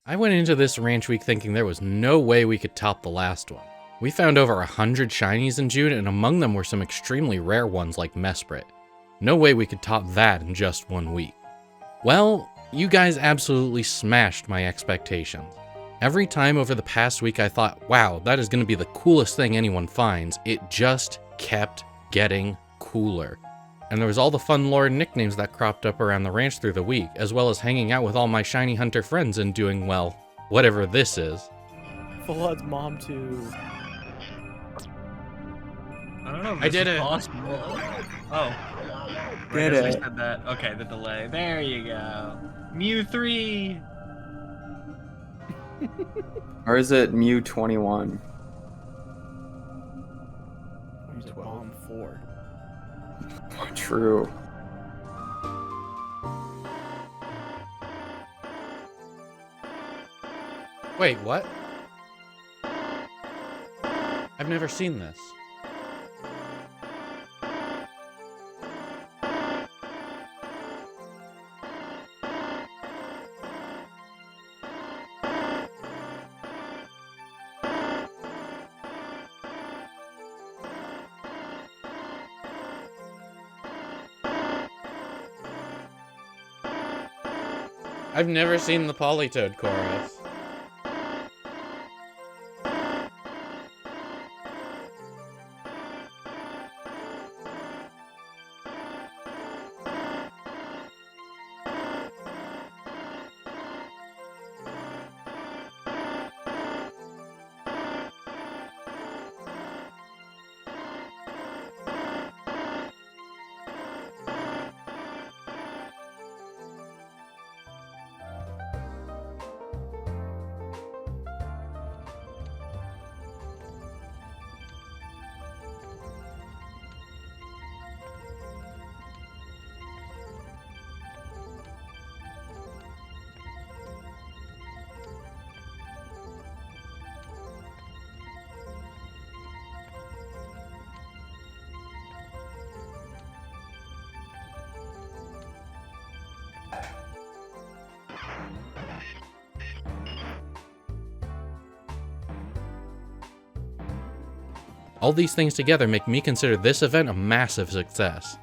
I went into this ranch week thinking there was no way we could top the last one. We found over 100 shinies in June, and among them were some extremely rare ones like Mesprit. No way we could top that in just 1 week. Well, you guys absolutely smashed my expectations. Every time over the past week I thought, wow, that is going to be the coolest thing anyone finds, it just kept getting cooler. And there was all the fun lore and nicknames that cropped up around the ranch through the week, as well as hanging out with all my shiny hunter friends and doing, well, whatever this is. Flood's mom too. I don't know if I this did is it. possible. Oh. Did Right as I it. said that. Okay, the delay. There you go. Mew 3. Or is it Mew 21? Who's it? Bomb 4. True. Wait, what? I've never seen this. I've never seen the Polytoad chorus. All these things together make me consider this event a massive success.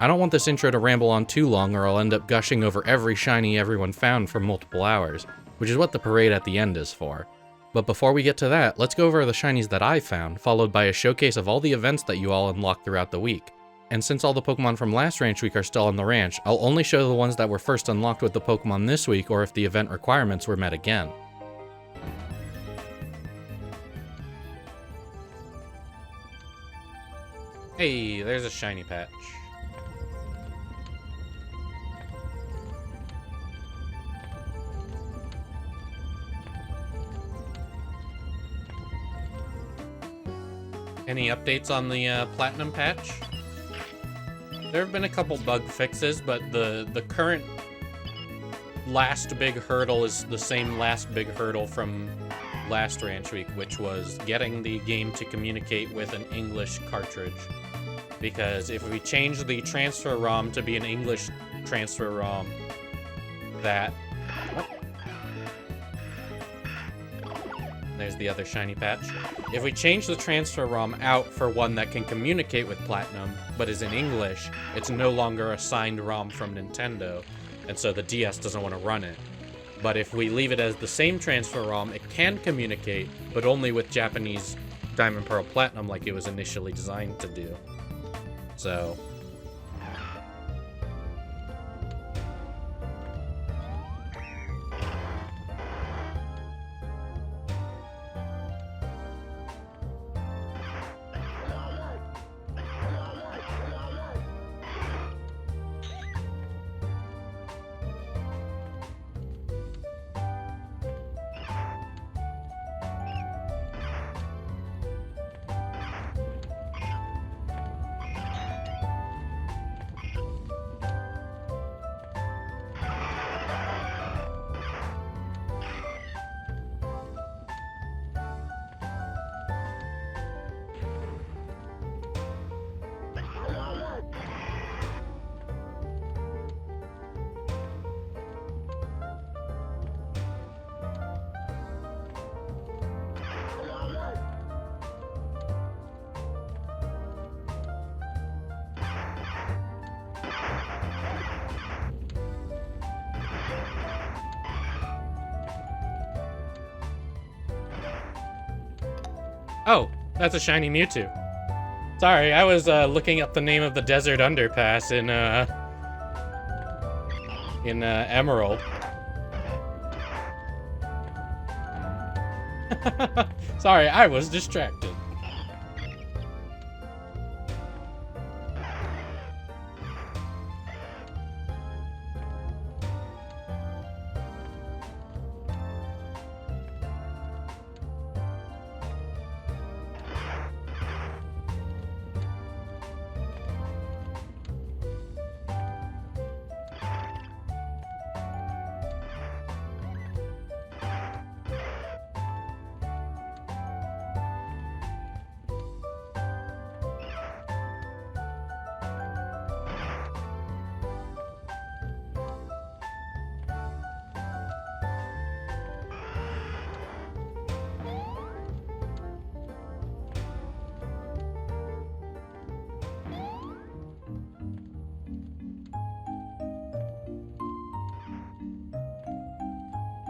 I don't want this intro to ramble on too long or I'll end up gushing over every shiny everyone found for multiple hours, which is what the parade at the end is for. But before we get to that, let's go over the shinies that I found, followed by a showcase of all the events that you all unlocked throughout the week. And since all the Pokemon from last ranch week are still on the ranch, I'll only show the ones that were first unlocked with the Pokemon this week or if the event requirements were met again. Hey, there's a shiny patch. Any updates on the Platinum patch? There have been a couple bug fixes, but the current last big hurdle is the same last big hurdle from last ranch week, which was getting the game to communicate with an English cartridge. Because if we change the transfer ROM to be an English transfer ROM, that... What? There's the other shiny patch. If we change the transfer ROM out for one that can communicate with Platinum, but is in English, it's no longer a signed ROM from Nintendo, and so the DS doesn't want to run it. But if we leave it as the same transfer ROM, it can communicate, but only with Japanese Diamond Pearl Platinum like it was initially designed to do. So... Oh, that's a shiny Mewtwo. Sorry, I was looking up the name of the desert underpass in Emerald. Sorry, I was distracted.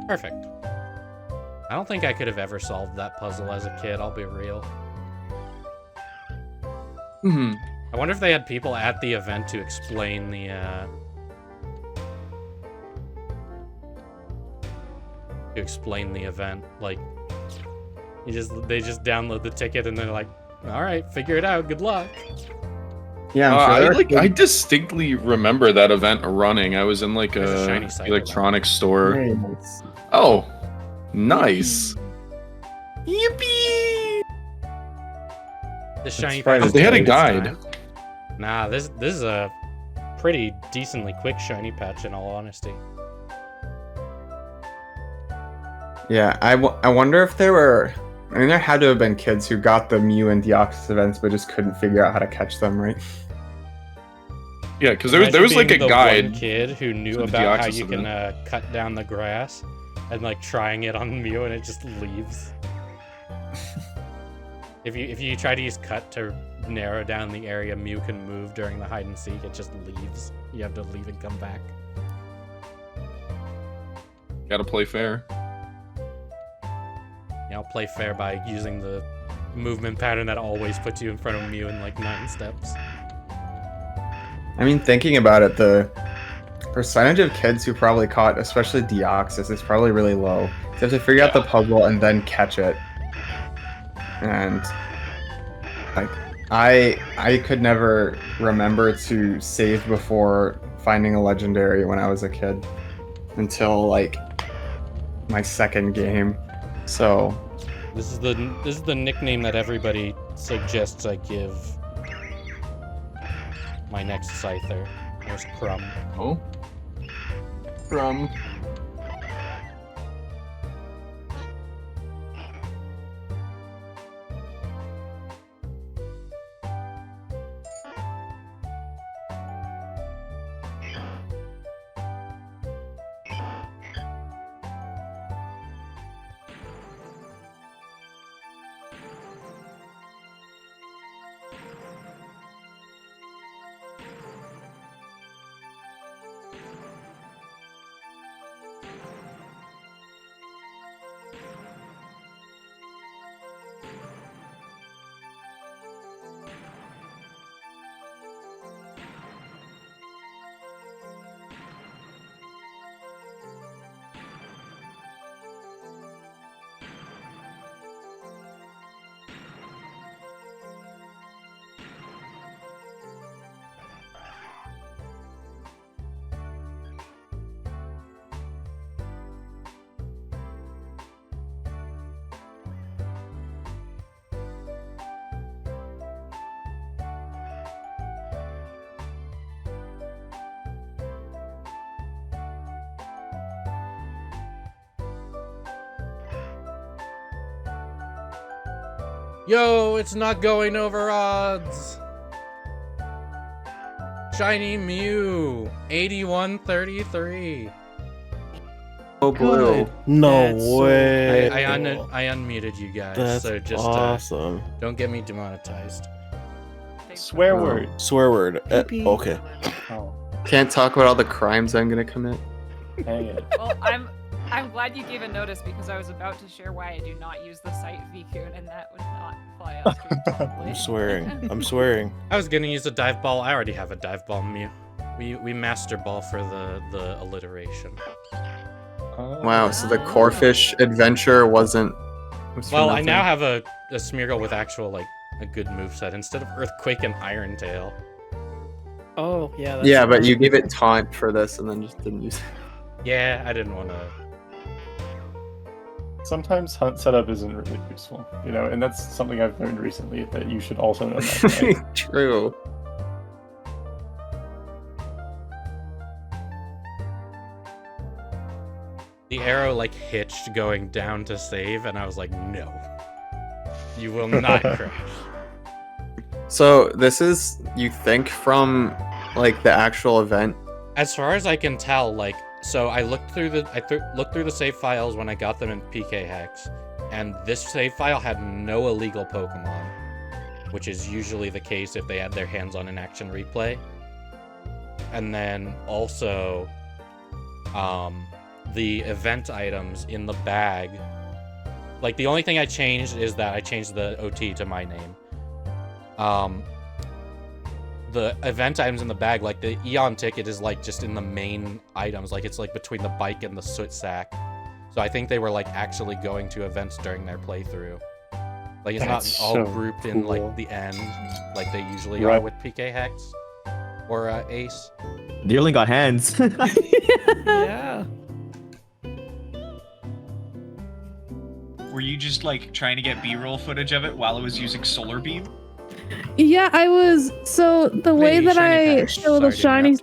Perfect. I don't think I could have ever solved that puzzle as a kid, I'll be real. I wonder if they had people at the event to explain the, event. Like, they just download the ticket and they're like, alright, figure it out, good luck. Yeah, I'm sure I distinctly remember that event running. I was in like There's a a shiny cyber electronics store. Nice. Oh, nice. Yippee! This shiny probably patch the They had a this guide. time. Nah, this is a pretty decently quick shiny patch in all honesty. Yeah, I wonder if there were... I mean, there had to have been kids who got the Mew and Deoxys events but just couldn't figure out how to catch them, right? Yeah, because there was like a Imagine being the guide. one kid who knew to the about how Deoxys you can cut down the grass and like trying it on Mew and it just leaves. If you try to use cut to narrow down the area Mew can move during the hide and seek, it just leaves. You have to leave and come back. Gotta play fair. You know, play fair by using the movement pattern that always puts you in front of Mew in like 9 steps. I mean, thinking about it, the percentage of kids who probably caught, especially Deoxys, is probably really low. You have to figure out the puzzle and then catch it. And like, I could never remember to save before finding a legendary when I was a kid until like my second game. So This is the nickname that everybody suggests I give my next Scyther. There's Crumb. Oh. From. Yo, it's not going over odds. Shiny Mew, 8133. oh, blue. No That's so way. I unmuted you guys, That's so just awesome. don't get me demonetized. Swear Oh. word. Swear word. Okay. Oh, Can't talk about all the crimes I'm gonna commit. hang it. Well, I'm I'm glad you gave a notice because I was about to share why I do not use the site VCune, and that would not fly off stream totally. I'm swearing. I'm swearing. I was gonna use a dive ball. I already have a dive ball, Mew. We master ball for the alliteration. Wow, so the Corefish adventure wasn't. was for Well, I nothing? now have a Smeargle with actual, like, a good moveset instead of Earthquake and Iron Tail. Oh, yeah. That's Yeah, but you gave it taunt for this and then just didn't use it. Yeah, I didn't want to. Sometimes hunt setup isn't really useful, you know, and that's something I've learned recently that you should also know that. Right? True. The arrow, like, hitched going down to save, and I was like, no. You will not crash. So this is, you think, from like the actual event? As far as I can tell, like, so I looked through the save files when I got them in PK Hex, and this save file had no illegal Pokemon, which is usually the case if they had their hands on an action replay. And then also, the event items in the bag, like, the only thing I changed is that I changed the OT to my name. The event items in the bag, like the Eon ticket is like just in the main items, like it's like between the bike and the soot sack. So I think they were like actually going to events during their playthrough. Like it's That's not all so grouped in cool. like the end, like they usually Right. are with PK Hex or Ace. You only got hands. Yeah. Were you just like trying to get B-roll footage of it while it was using solar beam? Yeah, I was. So the way Hey, that shiny I patch. show the Sorry to shinies.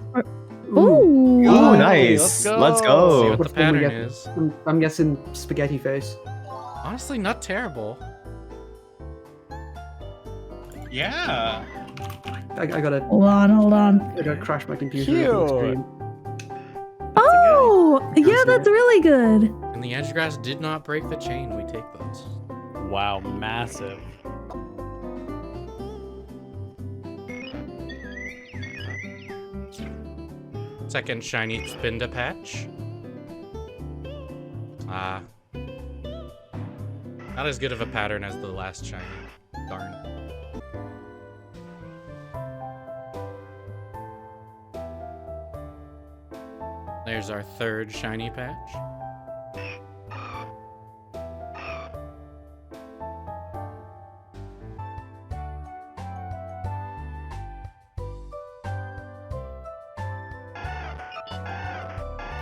Ooh. Oh, Hey, nice. Let's See go. what the What's the one we pattern get? is. I'm guessing spaghetti face. Honestly, not terrible. Yeah. I gotta, Hold on. I gotta crash my computer on the Cute. stream. Oh, yeah, that's really good. And the edge grass did not break the chain. We take those. Wow, massive. Second shiny Spinda patch. Not as good of a pattern as the last shiny. Darn. There's our third shiny patch.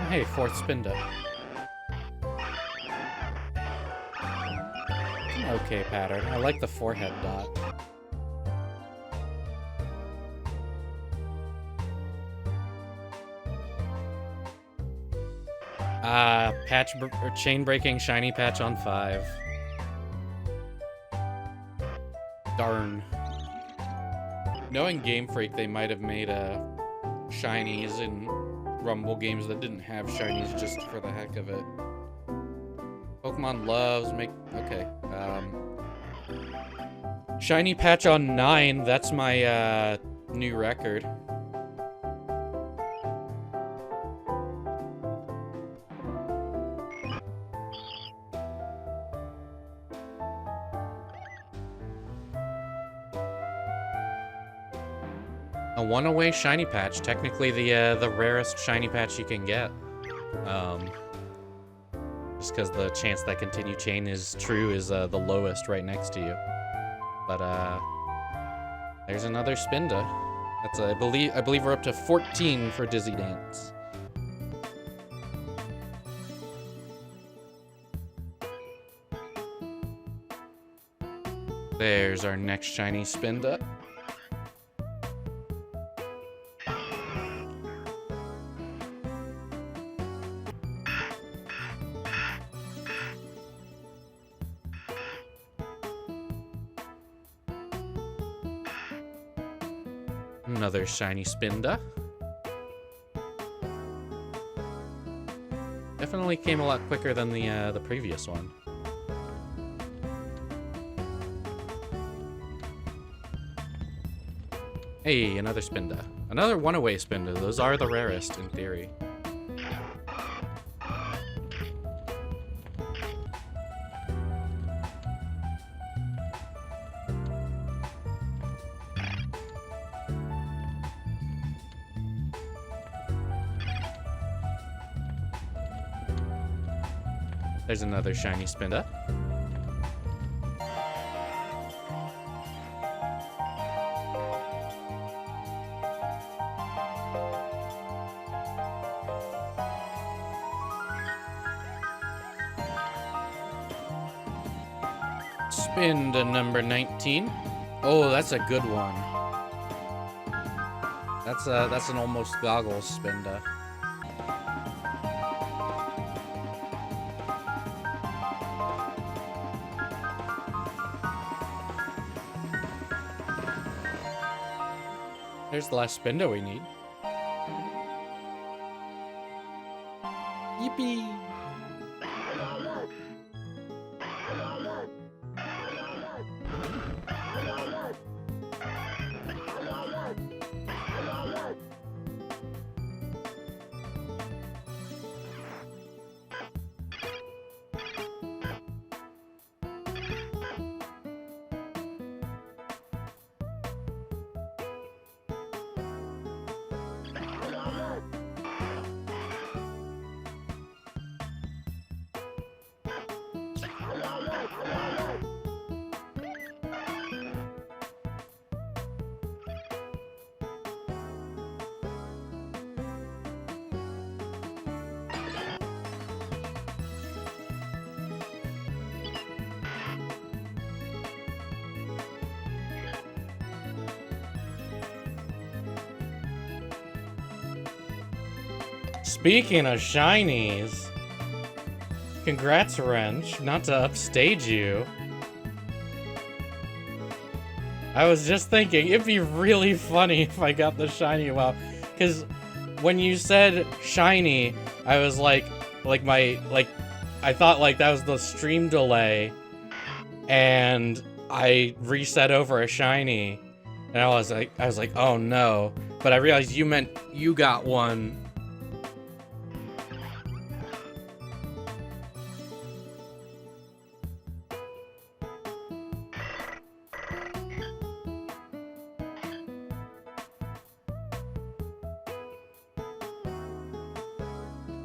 Hey, fourth Spinda. Okay pattern. I like the forehead dot. Chain breaking shiny patch on 5. Darn. Knowing Game Freak, they might have made shinies in Rumble games that didn't have shinies just for the heck of it. Pokemon loves make. Okay. Shiny patch on 9. That's my new record. A one-away shiny patch, technically the rarest shiny patch you can get. Just because the chance that continue chain is true is the lowest right next to you. But there's another Spinda. That's I believe we're up to 14 for Dizzy Dance. There's our next shiny Spinda. Another shiny Spinda. Definitely came a lot quicker than the previous one. Hey, another Spinda. Another one-away Spinda. Those are the rarest in theory. There's another shiny Spinda. Spinda number 19. Oh, that's a good one. That's an almost goggles Spinda. There's the last Spinda we need. Yippee! Speaking of shinies, congrats, Wrench. Not to upstage you. I was just thinking, it'd be really funny if I got the shiny WoW. Because when you said shiny, I was like I thought like that was the stream delay. And I reset over a shiny. And I was like, oh no. But I realized you meant you got one.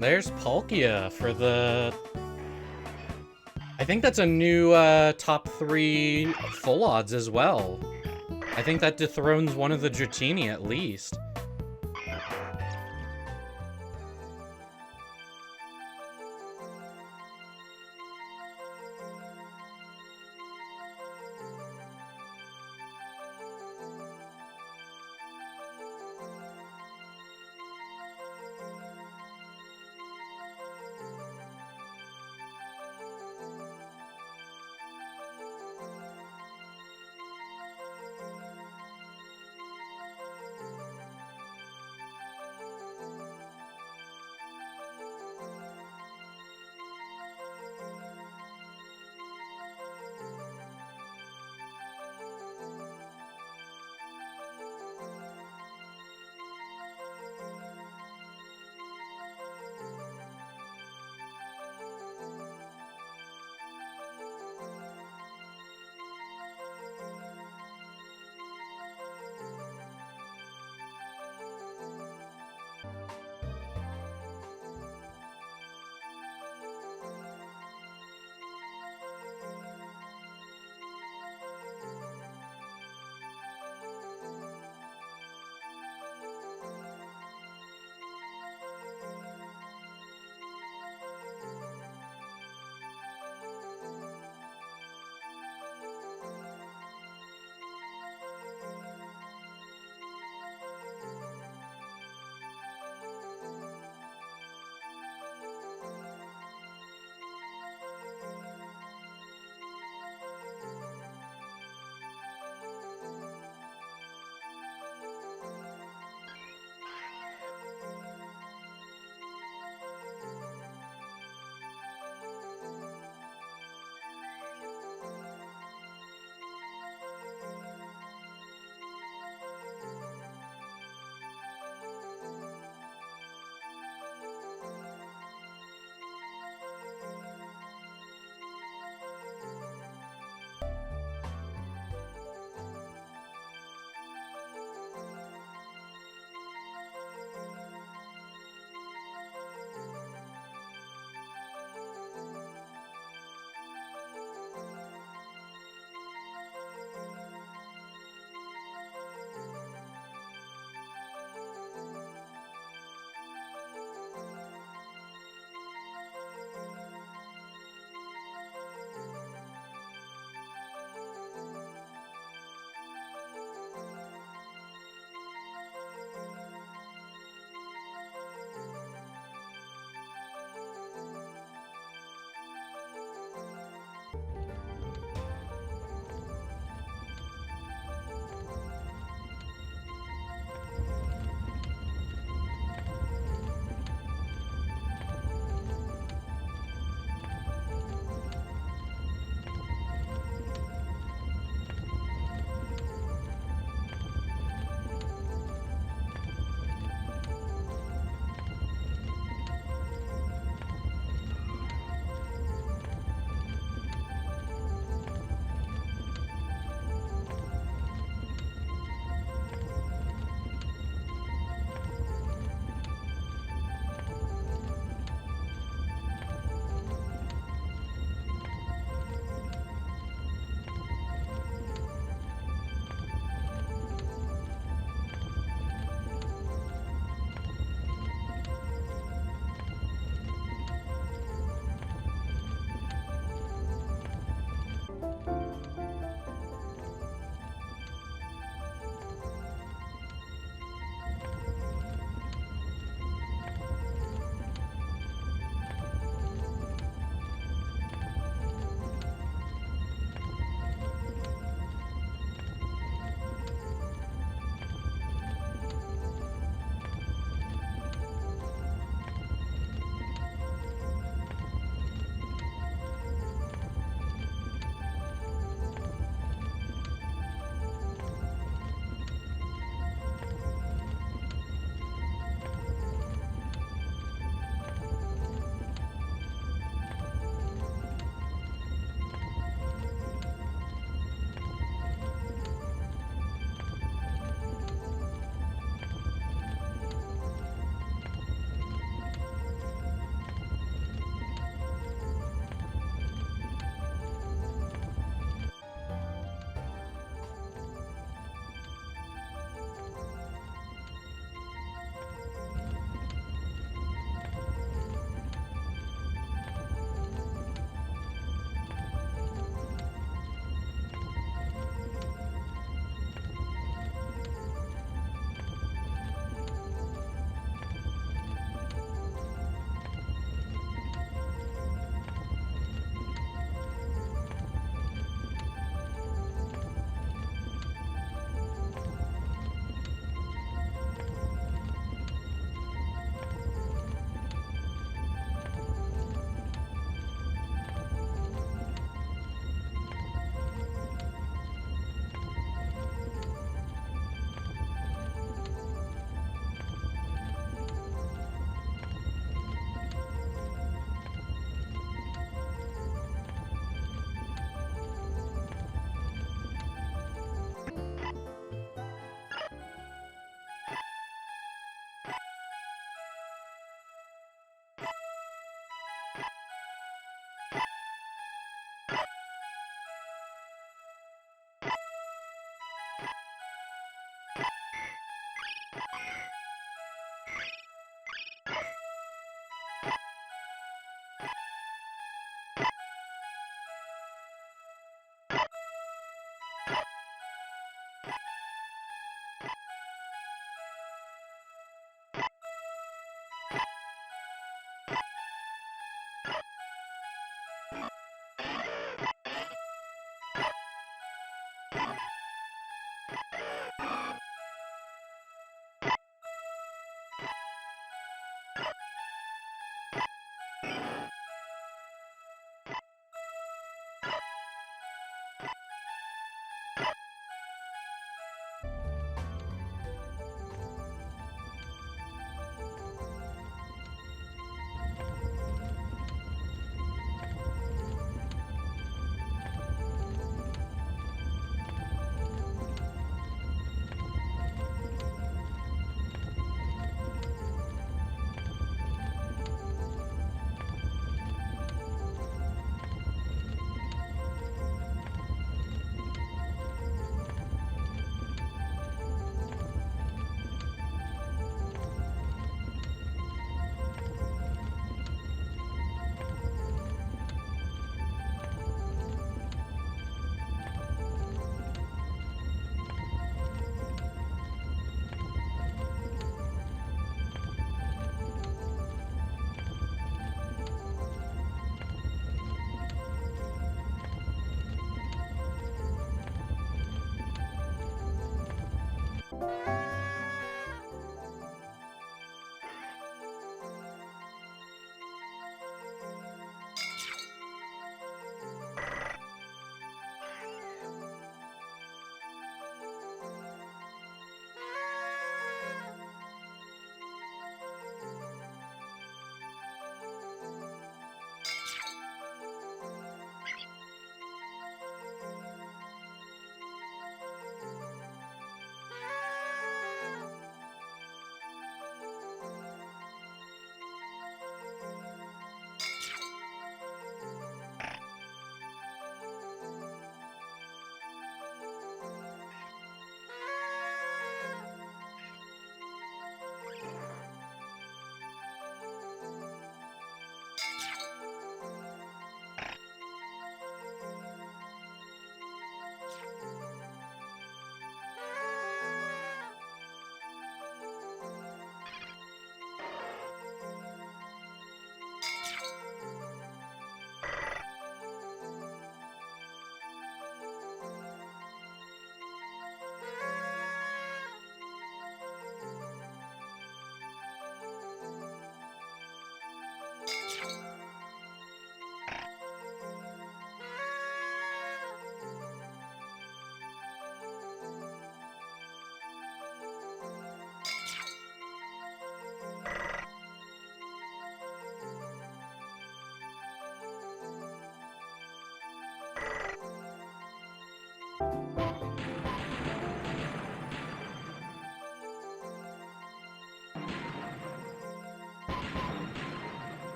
There's Palkia for the... I think that's a new top 3 full odds as well. I think that dethrones one of the Dratini at least.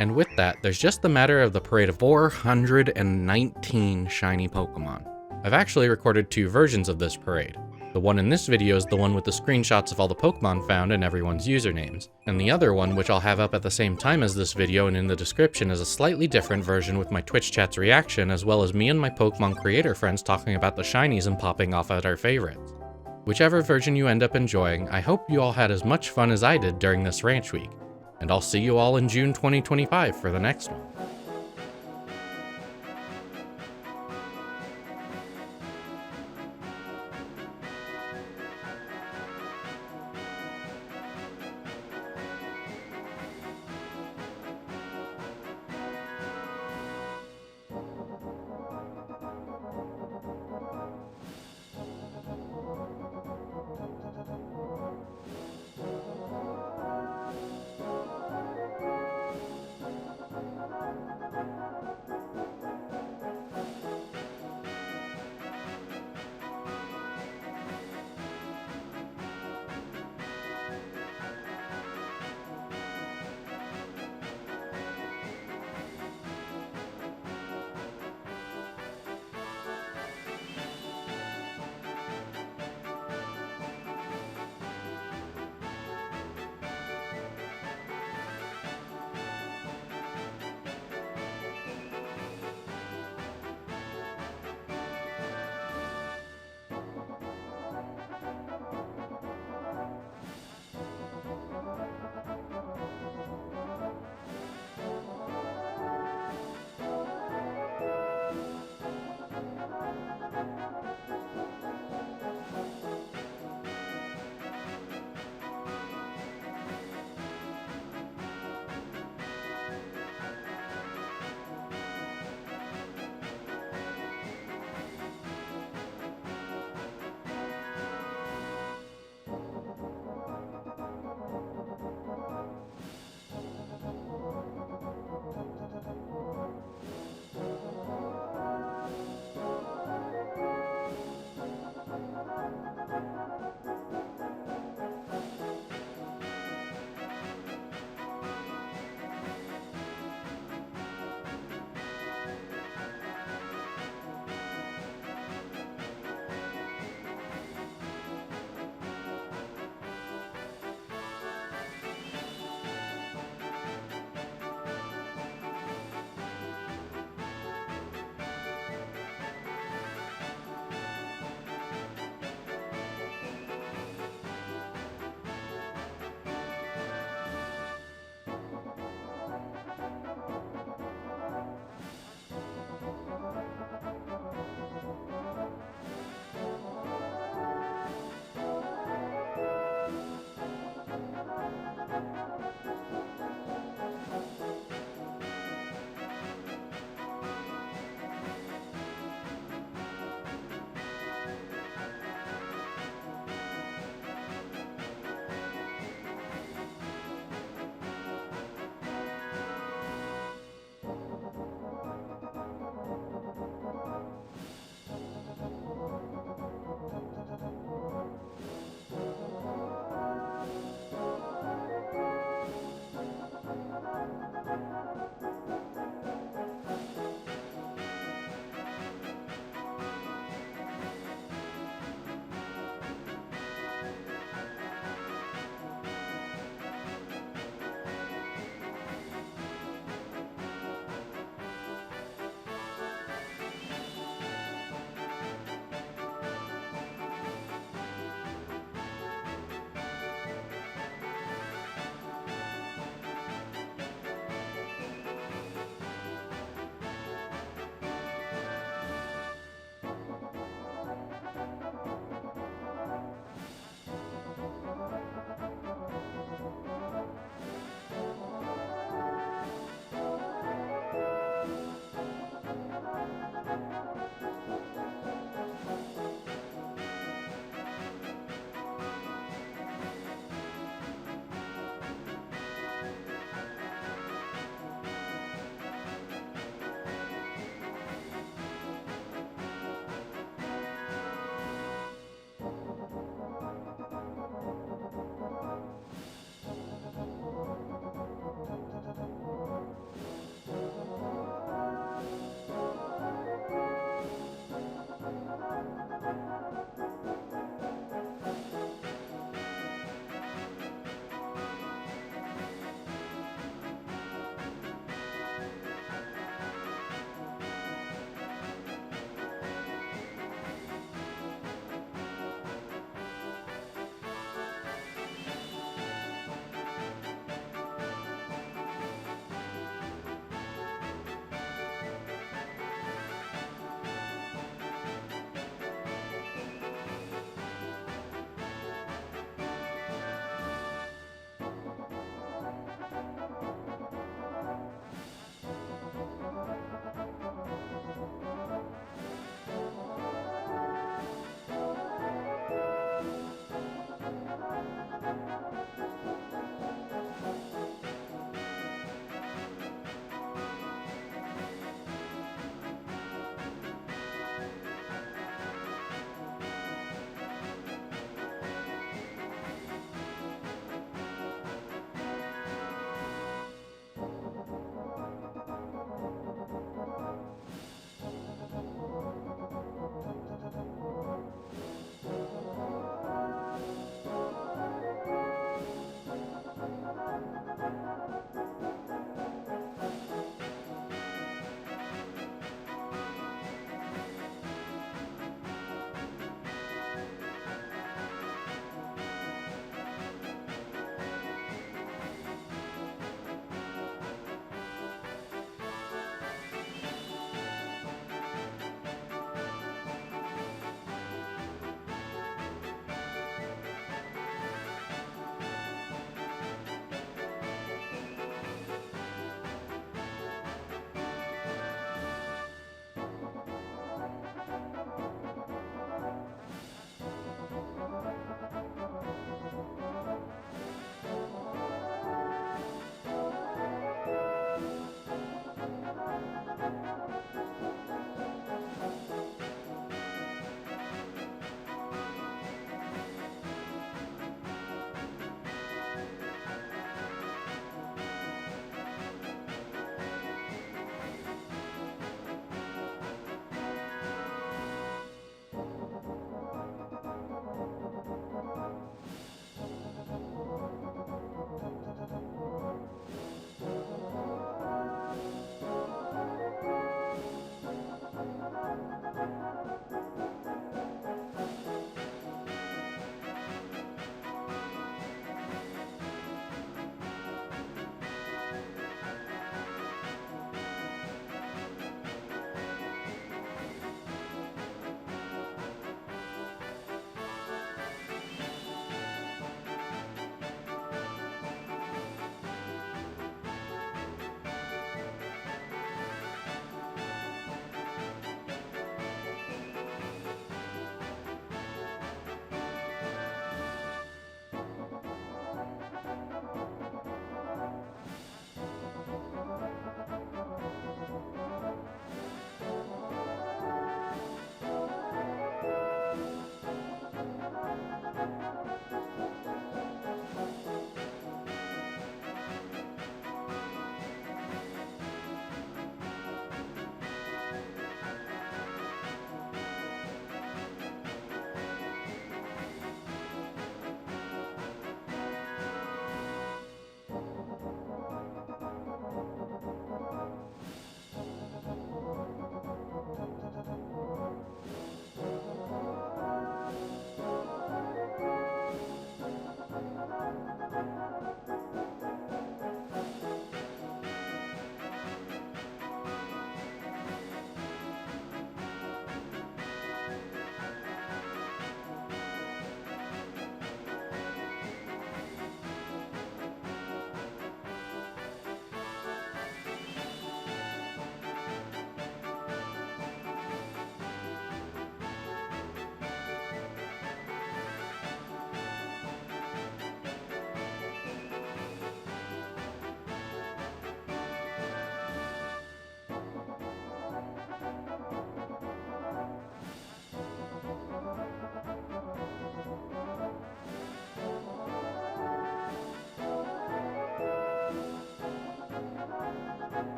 And with that, there's just the matter of the parade of 419 shiny Pokemon. I've actually recorded 2 versions of this parade. The one in this video is the one with the screenshots of all the Pokemon found and everyone's usernames. And the other one, which I'll have up at the same time as this video and in the description, is a slightly different version with my Twitch chat's reaction, as well as me and my Pokemon creator friends talking about the shinies and popping off at our favorites. Whichever version you end up enjoying, I hope you all had as much fun as I did during this ranch week. And I'll see you all in June 2025 for the next one.